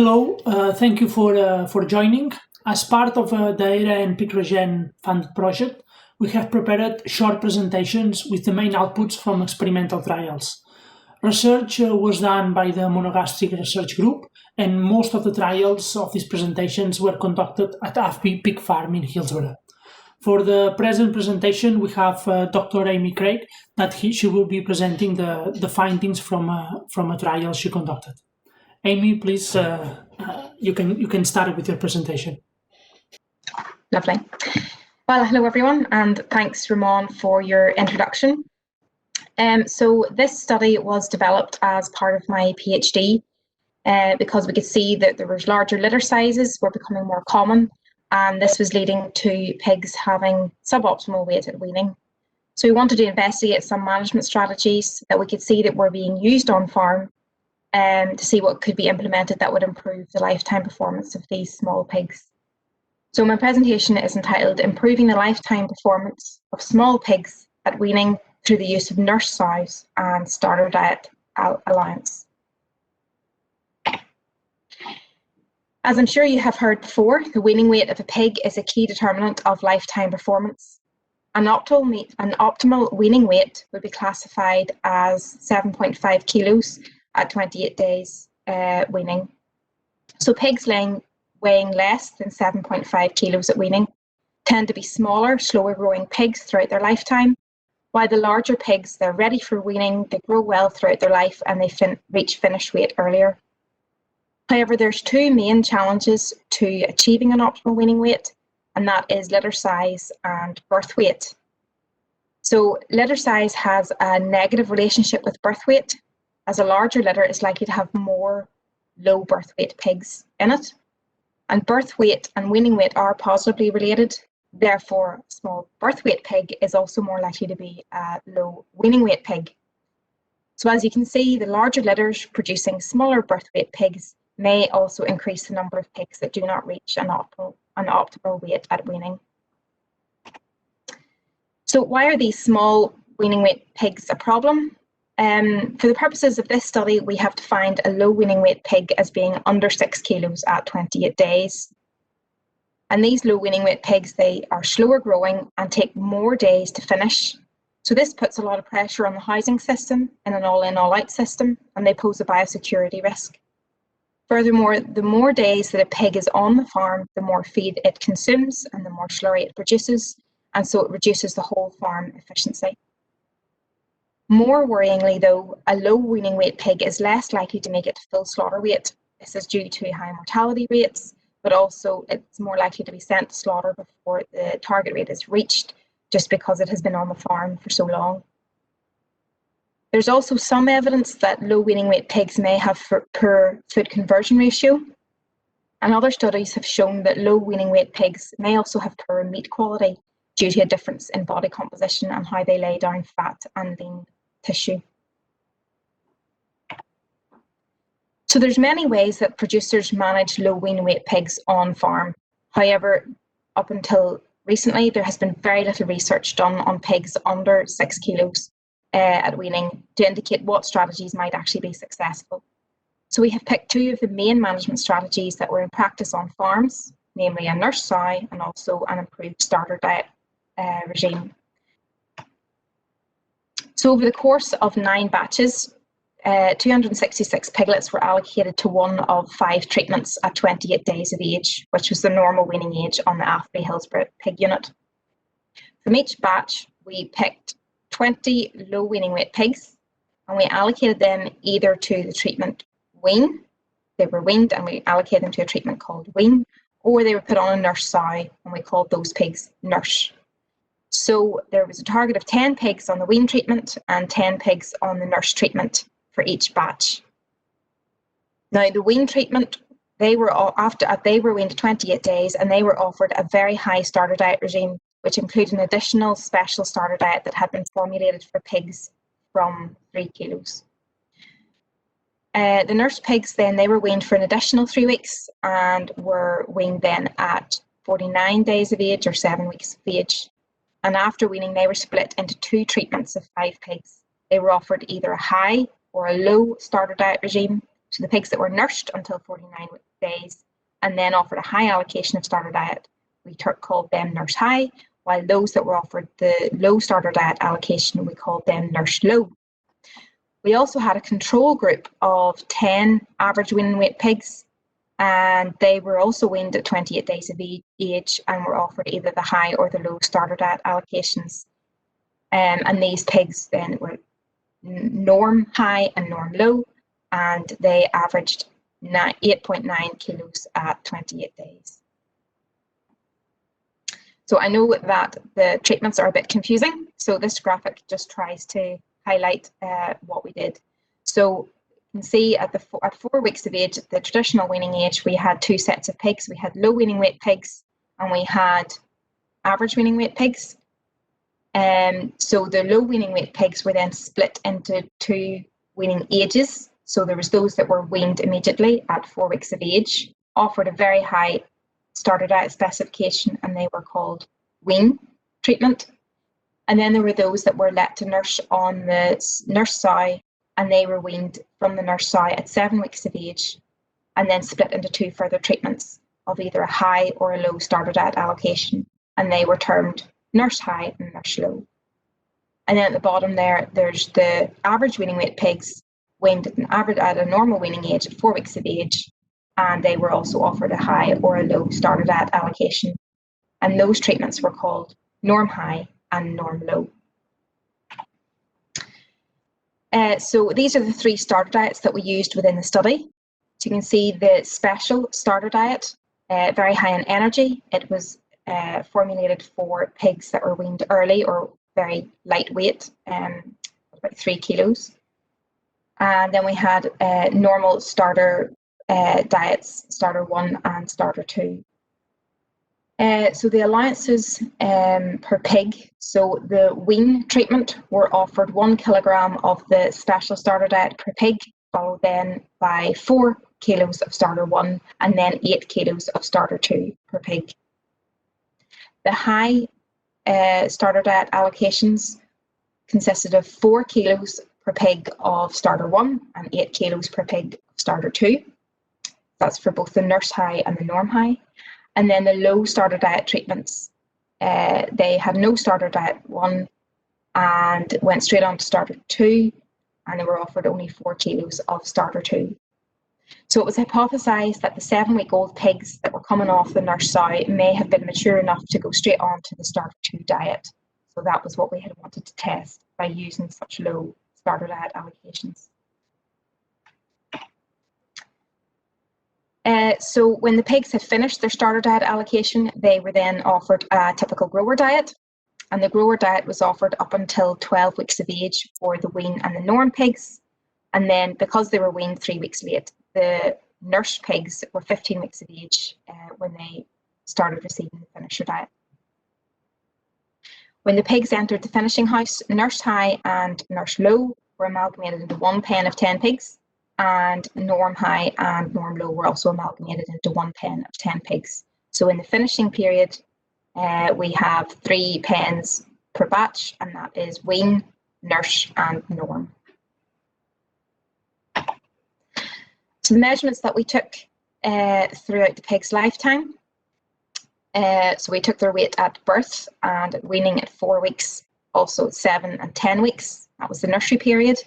Hello, thank you for joining. As part of the ADA and PicroGen funded project, we have prepared short presentations with the main outputs from experimental trials. Research was done by the monogastric research group, and most of the trials of these presentations were conducted at AFP Pig Farm in Hillsborough. For the present presentation, we have Dr. Amy Craig, that she will be presenting the findings from a trial she conducted. Amy, please, you can start with your presentation. Lovely. Well, hello everyone, and thanks Ramon for your introduction. So this study was developed as part of my PhD because we could see that there was larger litter sizes were becoming more common, and this was leading to pigs having suboptimal weight at weaning. So we wanted to investigate some management strategies that we could see that were being used on farm to see what could be implemented that would improve the lifetime performance of these small pigs. So my presentation is entitled Improving the Lifetime Performance of Small Pigs at Weaning Through the Use of Nurse Sows and Starter Diet Allowance. As I'm sure you have heard before, the weaning weight of a pig is a key determinant of lifetime performance. An optimal weaning weight would be classified as 7.5 kilos at 28 days weaning. So pigs weighing less than 7.5 kilos at weaning tend to be smaller, slower growing pigs throughout their lifetime, while the larger pigs, they're ready for weaning, they grow well throughout their life, and they reach finished weight earlier. However, there's two main challenges to achieving an optimal weaning weight, and that is litter size and birth weight. So litter size has a negative relationship with birth weight, as a larger litter is likely to have more low birth weight pigs in it. And birth weight and weaning weight are positively related. Therefore, a small birth weight pig is also more likely to be a low weaning weight pig. So as you can see, the larger litters producing smaller birth weight pigs may also increase the number of pigs that do not reach an optimal weight at weaning. So why are these small weaning weight pigs a problem? For the purposes of this study, we have defined a low weaning weight pig as being under 6 kilos at 28 days. And these low weaning weight pigs, they are slower growing and take more days to finish. So this puts a lot of pressure on the housing system in an all-in, all-out system, and they pose a biosecurity risk. Furthermore, the more days that a pig is on the farm, the more feed it consumes and the more slurry it produces, and so it reduces the whole farm efficiency. More worryingly though, a low weaning weight pig is less likely to make it to full slaughter weight. This is due to high mortality rates, but also it's more likely to be sent to slaughter before the target rate is reached, just because it has been on the farm for so long. There's also some evidence that low weaning weight pigs may have poor food conversion ratio, and other studies have shown that low weaning weight pigs may also have poor meat quality due to a difference in body composition and how they lay down fat and lean tissue. So there's many ways that producers manage low weaning weight pigs on farm. However, up until recently, there has been very little research done on pigs under 6 kilos at weaning to indicate what strategies might actually be successful. So we have picked two of the main management strategies that were in practice on farms, namely a nurse sow and also an improved starter diet regime. So over the course of 9 batches, 266 piglets were allocated to one of 5 treatments at 28 days of age, which was the normal weaning age on the AFB Hillsborough pig unit. From each batch, we picked 20 low weaning weight pigs, and we allocated them either to the treatment WEAN, they were weaned and we allocated them to a treatment called WEAN, or they were put on a nurse sow and we called those pigs nurse. So there was a target of 10 pigs on the WEAN treatment and 10 pigs on the nurse treatment for each batch. Now the WEAN treatment, they were weaned 28 days and they were offered a very high starter diet regime, which included an additional special starter diet that had been formulated for pigs from 3 kilos. The nurse pigs then, they were weaned for an additional 3 weeks and were weaned then at 49 days of age or 7 weeks of age. And after weaning, they were split into 2 treatments of 5 pigs. They were offered either a high or a low starter diet regime, So the pigs that were nursed until 49 days and then offered a high allocation of starter diet, we called them nurse high, while those that were offered the low starter diet allocation, we called them nurse low. We also had a control group of 10 average weaning weight pigs, and they were also weaned at 28 days of age and were offered either the high or the low starter diet allocations. And these pigs then were norm high and norm low, and they averaged 8.9 kilos at 28 days. So I know that the treatments are a bit confusing, so this graphic just tries to highlight what we did. So you can see at 4 weeks of age, the traditional weaning age, we had 2 sets of pigs. We had low weaning weight pigs and we had average weaning weight pigs. So the low weaning weight pigs were then split into 2 weaning ages. So there was those that were weaned immediately at 4 weeks of age, offered a very high starter diet specification, and they were called WEAN treatment. And then there were those that were let to nurse on the nurse sow, and they were weaned from the nurse sow at 7 weeks of age, and then split into 2 further treatments of either a high or a low starter diet allocation, and they were termed nurse high and nurse low. And then at the bottom there, there's the average weaning weight pigs weaned at a normal weaning age at 4 weeks of age, and they were also offered a high or a low starter diet allocation, and those treatments were called norm high and norm low. So these are the 3 starter diets that we used within the study. So you can see the special starter diet, very high in energy. It was formulated for pigs that were weaned early or very lightweight, about 3 kilos. And then we had normal starter diets, starter 1 and starter 2. So the allowances per pig, so the WEAN treatment were offered 1 kilogram of the special starter diet per pig, followed then by 4 kilos of starter 1 and then 8 kilos of starter 2 per pig. The high starter diet allocations consisted of 4 kilos per pig of starter 1 and 8 kilos per pig of starter 2. That's for both the nurse high and the norm high. And then the low starter diet treatments, they had no starter diet 1 and went straight on to starter 2, and they were offered only 4 kilos of starter 2. So it was hypothesised that the 7-week-old pigs that were coming off the nurse sow may have been mature enough to go straight on to the starter 2 diet. So that was what we had wanted to test by using such low starter diet allocations. So when the pigs had finished their starter diet allocation, they were then offered a typical grower diet, and the grower diet was offered up until 12 weeks of age for the wean and the norm pigs, and then because they were weaned 3 weeks late, the nurse pigs were 15 weeks of age when they started receiving the finisher diet. When the pigs entered the finishing house, nurse high and nurse low were amalgamated into 1 pen of 10 pigs, and norm high and norm low were also amalgamated into 1 pen of 10 pigs. So in the finishing period, we have 3 pens per batch, and that is wean, nurse and norm. So the measurements that we took throughout the pig's lifetime, so we took their weight at birth and at weaning at 4 weeks, also at 7 and 10 weeks. That was the nursery period.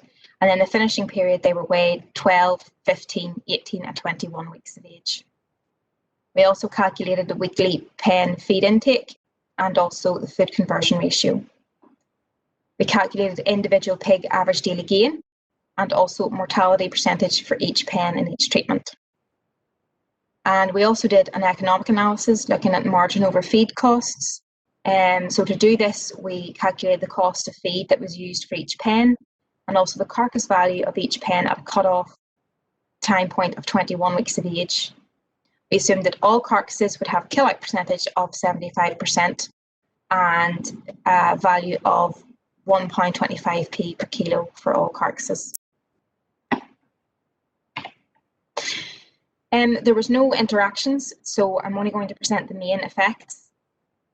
And then the finishing period, they were weighed 12, 15, 18 and 21 weeks of age. We also calculated the weekly pen feed intake and also the food conversion ratio. We calculated individual pig average daily gain and also mortality percentage for each pen in each treatment. And we also did an economic analysis looking at margin over feed costs. So to do this, we calculated the cost of feed that was used for each pen, and also the carcass value of each pen at a cut-off time point of 21 weeks of age. We assumed that all carcasses would have a kill-out percentage of 75% and a value of £1.25p per kilo for all carcasses. There was no interactions, so I'm only going to present the main effects.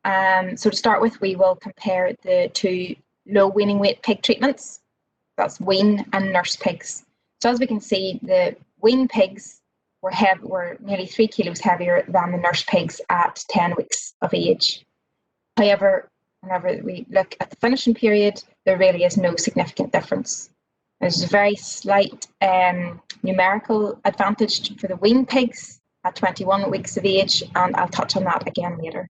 So to start with, we will compare the 2 low weaning weight pig treatments. That's wean and nurse pigs. So as we can see, the wean pigs were nearly 3 kilos heavier than the nurse pigs at 10 weeks of age. However, whenever we look at the finishing period, there really is no significant difference. There's a very slight numerical advantage for the wean pigs at 21 weeks of age, and I'll touch on that again later.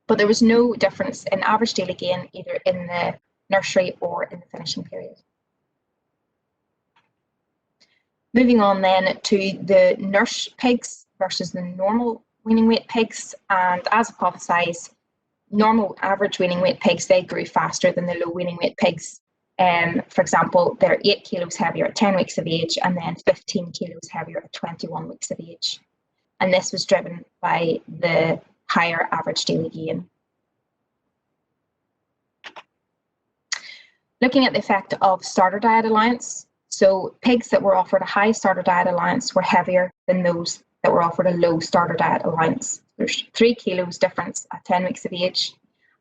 But there was no difference in average daily gain either in the nursery or in the finishing period. Moving on then to the nurse pigs versus the normal weaning weight pigs, and as hypothesised, normal average weaning weight pigs, they grew faster than the low weaning weight pigs. For example, they're 8 kilos heavier at 10 weeks of age and then 15 kilos heavier at 21 weeks of age. And this was driven by the higher average daily gain. Looking at the effect of starter diet allowance, so pigs that were offered a high starter diet allowance were heavier than those that were offered a low starter diet allowance. There's 3 kilos difference at 10 weeks of age,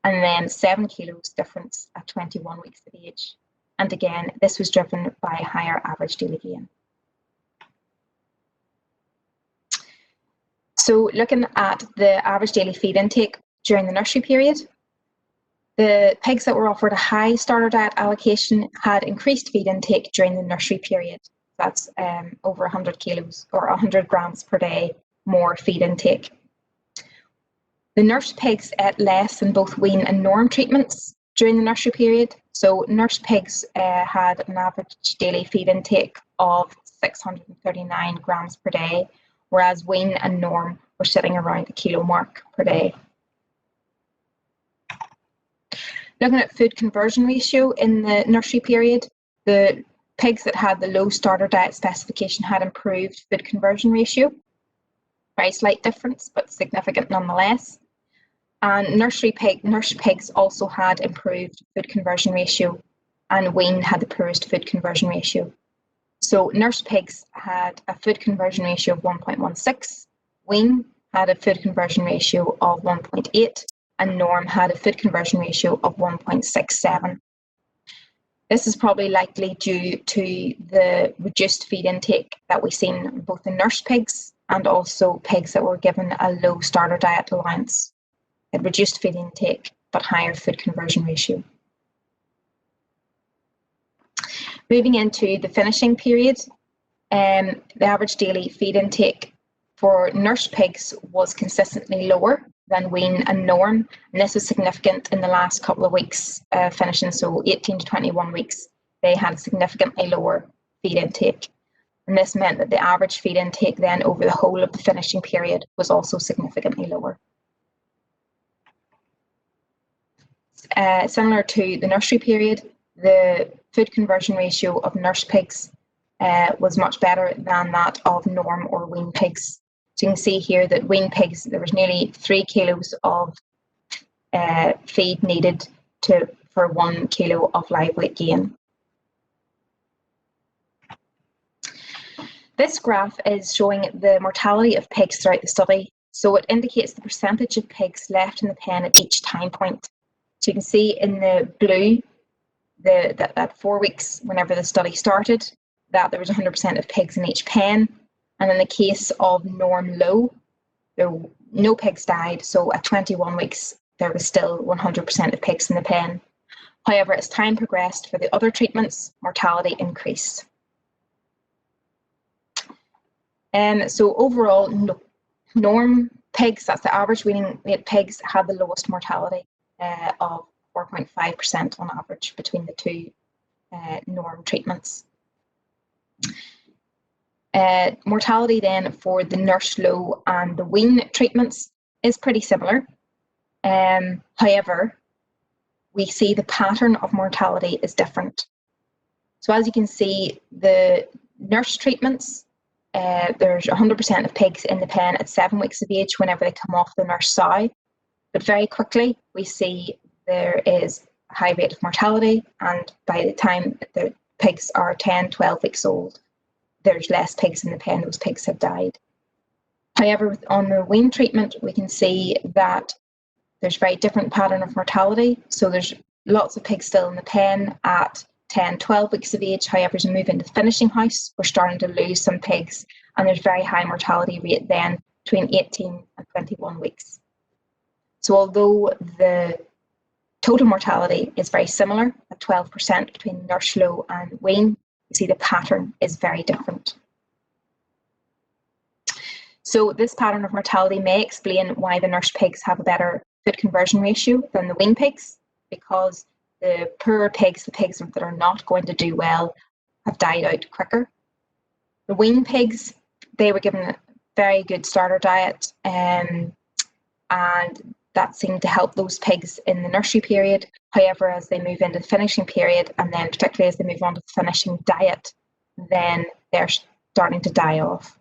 and then 7 kilos difference at 21 weeks of age. And again, this was driven by higher average daily gain. So looking at the average daily feed intake during the nursery period, the pigs that were offered a high starter diet allocation had increased feed intake during the nursery period. That's over 100 kilos or 100 grams per day more feed intake. The nurse pigs ate less than both wean and norm treatments during the nursery period. So nurse pigs had an average daily feed intake of 639 grams per day, whereas wean and norm were sitting around the kilo mark per day. Looking at food conversion ratio in the nursery period, the pigs that had the low starter diet specification had improved food conversion ratio. Very slight difference, but significant nonetheless. And nurse pigs also had improved food conversion ratio, and wean had the poorest food conversion ratio. So nurse pigs had a food conversion ratio of 1.16, wean had a food conversion ratio of 1.8, and norm had a food conversion ratio of 1.67. This is probably likely due to the reduced feed intake that we've seen in both the nurse pigs and also pigs that were given a low starter diet allowance. It reduced feed intake, but higher food conversion ratio. Moving into the finishing period, the average daily feed intake for nurse pigs was consistently lower than wean and norm, and this was significant in the last couple of weeks finishing, so 18 to 21 weeks, they had a significantly lower feed intake. And this meant that the average feed intake then over the whole of the finishing period was also significantly lower. Similar to the nursery period, the food conversion ratio of nurse pigs was much better than that of norm or wean pigs. So you can see here that wean pigs, there was nearly 3 kilos of feed needed for 1 kilo of live weight gain. This graph is showing the mortality of pigs throughout the study. So it indicates the percentage of pigs left in the pen at each time point. So you can see in the blue, that 4 weeks whenever the study started, that there was 100% of pigs in each pen. And in the case of norm low, no pigs died. So at 21 weeks, there was still 100% of pigs in the pen. However, as time progressed for the other treatments, mortality increased. So overall, norm pigs, that's the average weaning weight pigs, had the lowest mortality of 4.5% on average between the two norm treatments. Mortality then for the nurse low and the wean treatments is pretty similar. However, we see the pattern of mortality is different. So as you can see, the nurse treatments, there's 100% of pigs in the pen at 7 weeks of age whenever they come off the nurse sow. But very quickly, we see there is a high rate of mortality, and by the time the pigs are 10, 12 weeks old, there's less pigs in the pen, those pigs have died. However, on the wean treatment, we can see that there's a very different pattern of mortality. So there's lots of pigs still in the pen at 10, 12 weeks of age. However, as we move into the finishing house, we're starting to lose some pigs, and there's very high mortality rate then between 18 and 21 weeks. So although the total mortality is very similar at 12% between nurse low and wean, you see the pattern is very different. So this pattern of mortality may explain why the nurse pigs have a better food conversion ratio than the wean pigs, because the poorer pigs, the pigs that are not going to do well, have died out quicker. The wean pigs, they were given a very good starter diet, and that seemed to help those pigs in the nursery period. However, as they move into the finishing period, and then particularly as they move on to the finishing diet, then they're starting to die off.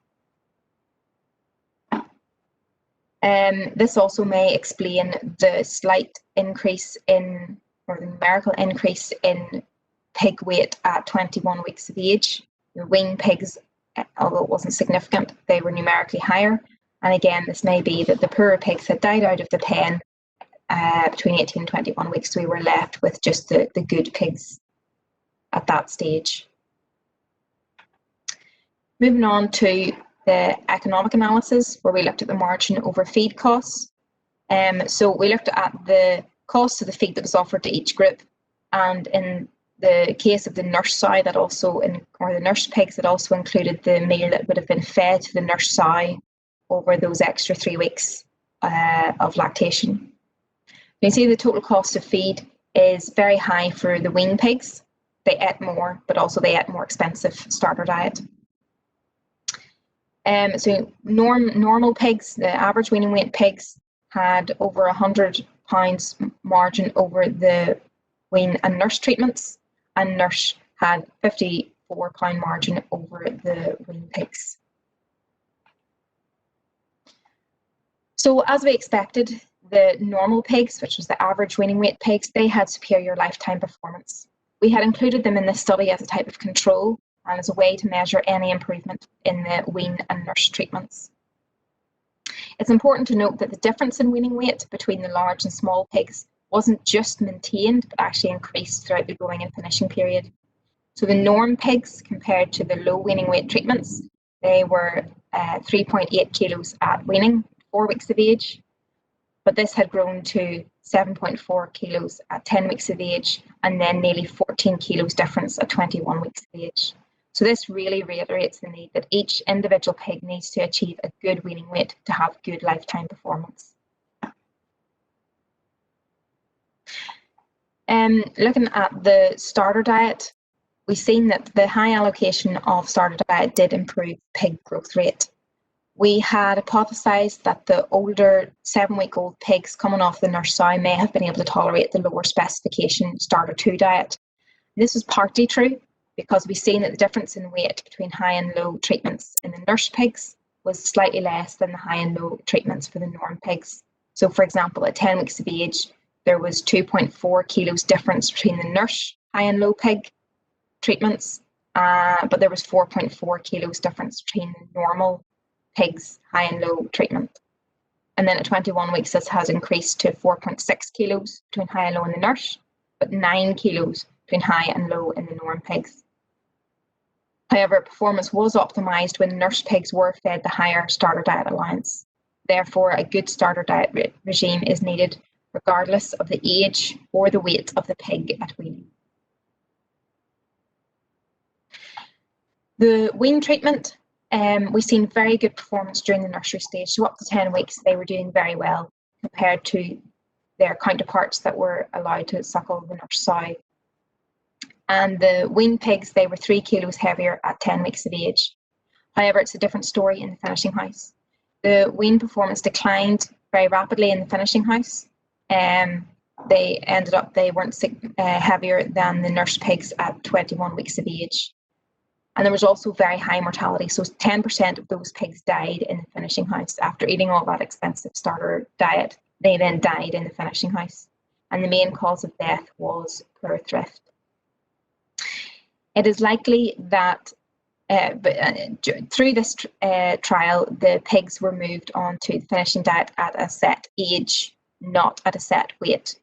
This also may explain the slight increase in, or the numerical increase in pig weight at 21 weeks of age. The wean pigs, although it wasn't significant, they were numerically higher. And again, this may be that the poorer pigs had died out of the pen between 18 and 21 weeks, so we were left with just the good pigs at that stage. Moving on to the economic analysis, where we looked at the margin over feed costs. So we looked at the cost of the feed that was offered to each group, and in the case of the nurse sow, that also, or the nurse pigs, that also included the meal that would have been fed to the nurse sow over those extra 3 weeks of lactation. You can see the total cost of feed is very high for the wean pigs. They ate more, but also they ate more expensive starter diet. So normal pigs, the average weaning weight pigs, had over £100 margin over the wean and nurse treatments, and nurse had £54 margin over the wean pigs. So as we expected, the normal pigs, which was the average weaning weight pigs, they had superior lifetime performance. We had included them in this study as a type of control and as a way to measure any improvement in the wean and nurse treatments. It's important to note that the difference in weaning weight between the large and small pigs wasn't just maintained, but actually increased throughout the growing and finishing period. So the norm pigs, compared to the low weaning weight treatments, they were 3.8 kilos at weaning, 4 weeks of age, but this had grown to 7.4 kilos at 10 weeks of age, and then nearly 14 kilos difference at 21 weeks of age. So this really reiterates the need that each individual pig needs to achieve a good weaning weight to have good lifetime performance. Looking at the starter diet, we've seen that the high allocation of starter diet did improve pig growth rate. We had hypothesised that the older 7-week-old pigs coming off the nurse sow may have been able to tolerate the lower specification starter 2 diet. This was partly true, because we've seen that the difference in weight between high and low treatments in the nurse pigs was slightly less than the high and low treatments for the norm pigs. So for example, at 10 weeks of age, there was 2.4 kilos difference between the nurse high and low pig treatments, but there was 4.4 kilos difference between the normal pigs high and low treatment. And then at 21 weeks, this has increased to 4.6 kilos between high and low in the nurse, but 9 kilos between high and low in the norm pigs. However, performance was optimised when nurse pigs were fed the higher starter diet allowance. Therefore, a good starter diet regime is needed regardless of the age or the weight of the pig at weaning. The wean treatment, we've seen very good performance during the nursery stage. So up to 10 weeks, they were doing very well compared to their counterparts that were allowed to suckle the nurse sow. And the wean pigs, they were 3 kilos heavier at 10 weeks of age. However, it's a different story in the finishing house. The wean performance declined very rapidly in the finishing house. They weren't heavier than the nurse pigs at 21 weeks of age. And there was also very high mortality. So 10% of those pigs died in the finishing house after eating all that expensive starter diet. They then died in the finishing house. And the main cause of death was poor thrift. It is likely that through this trial, the pigs were moved on to the finishing diet at a set age, not at a set weight.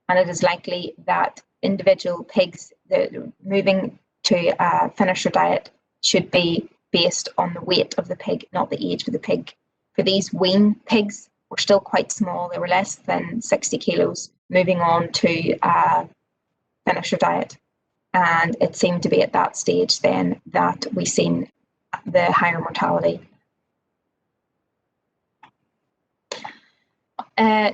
And it is likely that individual pigs the moving to a finisher diet should be based on the weight of the pig, not the age of the pig. For these wean pigs, were still quite small. They were less than 60 kilos, moving on to a finisher diet. And it seemed to be at that stage then that we seen the higher mortality.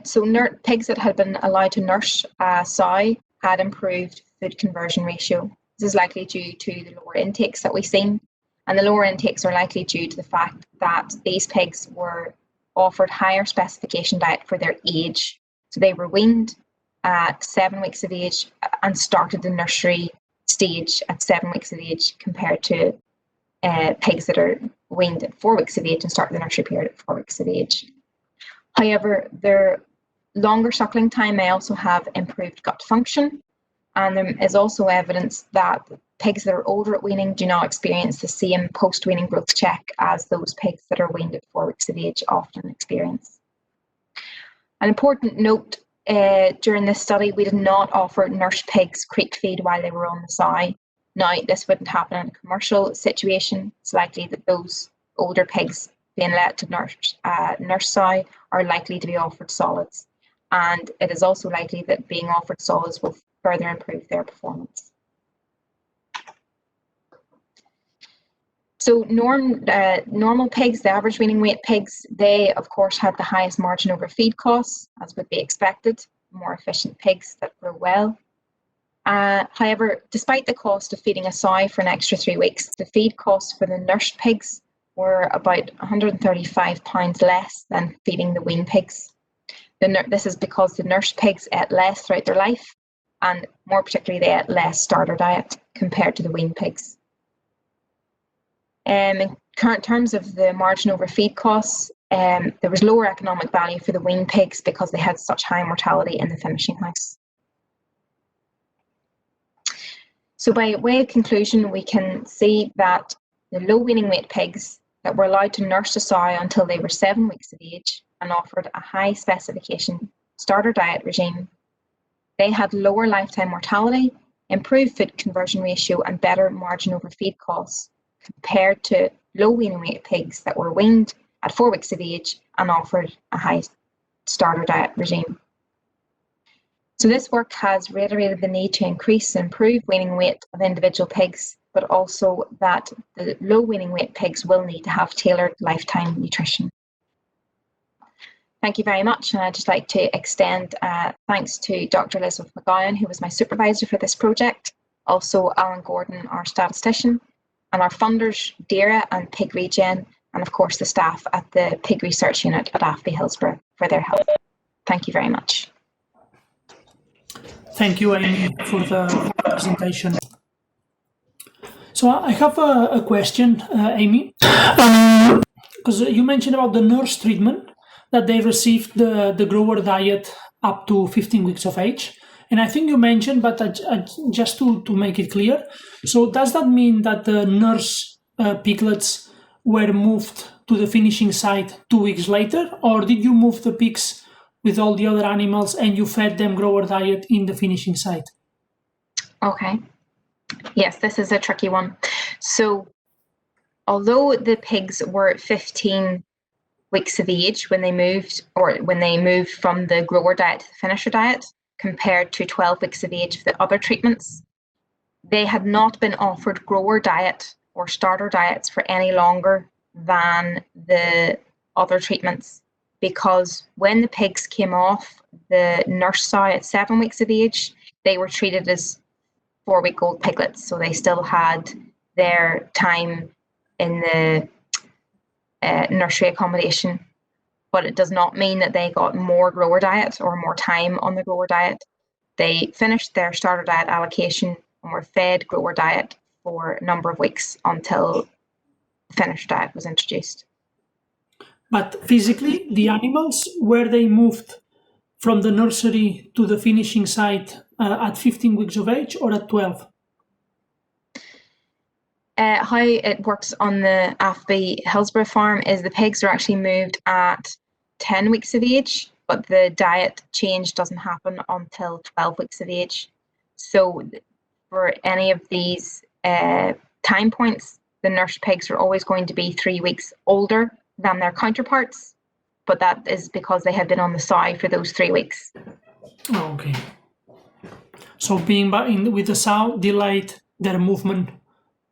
So pigs that had been allowed to nurse a sow had improved food conversion ratio. This is likely due to the lower intakes that we've seen. And the lower intakes are likely due to the fact that these pigs were offered higher specification diet for their age. So they were weaned at 7 weeks of age and started the nursery stage at 7 weeks of age, compared to pigs that are weaned at 4 weeks of age and start the nursery period at 4 weeks of age. However, their longer suckling time may also have improved gut function, and there is also evidence that pigs that are older at weaning do not experience the same post-weaning growth check as those pigs that are weaned at 4 weeks of age often experience. An important note, during this study, we did not offer nurse pigs creep feed while they were on the sow. Now, this wouldn't happen in a commercial situation. It's likely that those older pigs being let to nurse sow are likely to be offered solids. And it is also likely that being offered solids will further improve their performance. So normal pigs, the average weaning weight pigs, they of course had the highest margin over feed costs, as would be expected, more efficient pigs that grow well. However, despite the cost of feeding a sow for an extra 3 weeks, the feed costs for the nursed pigs were about £135 less than feeding the wean pigs. This is because the nursed pigs ate less throughout their life, and more particularly they ate less starter diet compared to the wean pigs. In current terms of the margin over feed costs, there was lower economic value for the wean pigs because they had such high mortality in the finishing house. So by way of conclusion, we can see that the low weaning weight pigs that were allowed to nurse a sow until they were 7 weeks of age and offered a high specification starter diet regime, they had lower lifetime mortality, improved food conversion ratio, and better margin over feed costs compared to low weaning weight pigs that were weaned at 4 weeks of age and offered a high starter diet regime. So this work has reiterated the need to increase and improve weaning weight of individual pigs, but also that the low weaning weight pigs will need to have tailored lifetime nutrition. Thank you very much, and I'd just like to extend thanks to Dr. Elizabeth McGowan, who was my supervisor for this project, also Alan Gordon, our statistician, and our funders, DAERA and Pig Regen, and of course the staff at the Pig Research Unit at ADFI Hillsborough for their help. Thank you very much. Thank you, Amy, for the presentation. So I have a question, Amy, because you mentioned about the nurse treatment, that they received the grower diet up to 15 weeks of age. And I think you mentioned, but just to make it clear, so does that mean that the nurse piglets were moved to the finishing site 2 weeks later, or did you move the pigs with all the other animals and you fed them grower diet in the finishing site? Okay. Yes, this is a tricky one. So although the pigs were 15 weeks of age when they moved from the grower diet to the finisher diet, compared to 12 weeks of age for the other treatments, they had not been offered grower diet or starter diets for any longer than the other treatments, because when the pigs came off the nurse sow at 7 weeks of age, they were treated as 4-week-old piglets, so they still had their time in the nursery accommodation. But it does not mean that they got more grower diet or more time on the grower diet. They finished their starter diet allocation and were fed grower diet for a number of weeks until the finished diet was introduced. But physically, the animals, were they moved from the nursery to the finishing site at 15 weeks of age or at 12? How it works on the ADFI Hillsborough farm is the pigs are actually moved at 10 weeks of age, but the diet change doesn't happen until 12 weeks of age. So for any of these time points, the nurse pigs are always going to be 3 weeks older than their counterparts, but that is because they have been on the sow for those 3 weeks. Okay. So being with the sow delayed their movement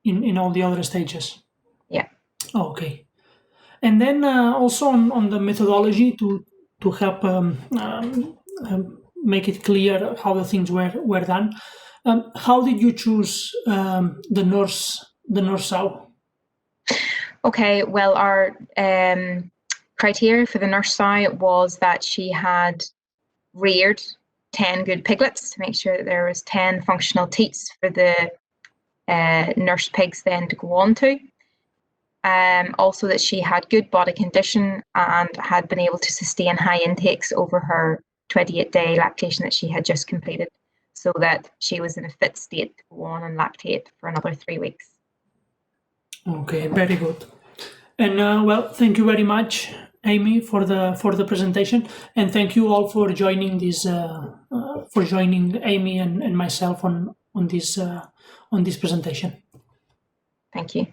in all the other stages. Yeah. Okay. And then also on the methodology to help make it clear how the things were done. How did you choose the nurse sow? Okay, well, our criteria for the nurse sow was that she had reared 10 good piglets to make sure that there was 10 functional teats for the nurse pigs then to go on to. Also that she had good body condition and had been able to sustain high intakes over her 28-day lactation that she had just completed, so that she was in a fit state to go on and lactate for another 3 weeks. Okay, very good. And well, thank you very much, Amy, for the presentation, and thank you all for joining this for joining Amy and myself on this presentation. Thank you.